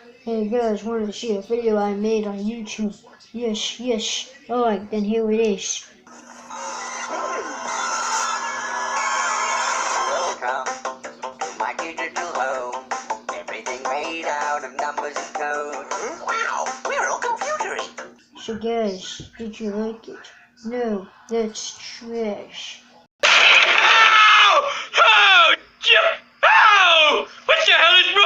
Hey guys, wanted to see a video I made on YouTube? Yes, yes. Alright, then here it is. Welcome to my digital home. Everything made out of numbers and code. Wow, we're all computery. So guys, did you like it? No, that's trash. Ow! Oh! What the hell is wrong?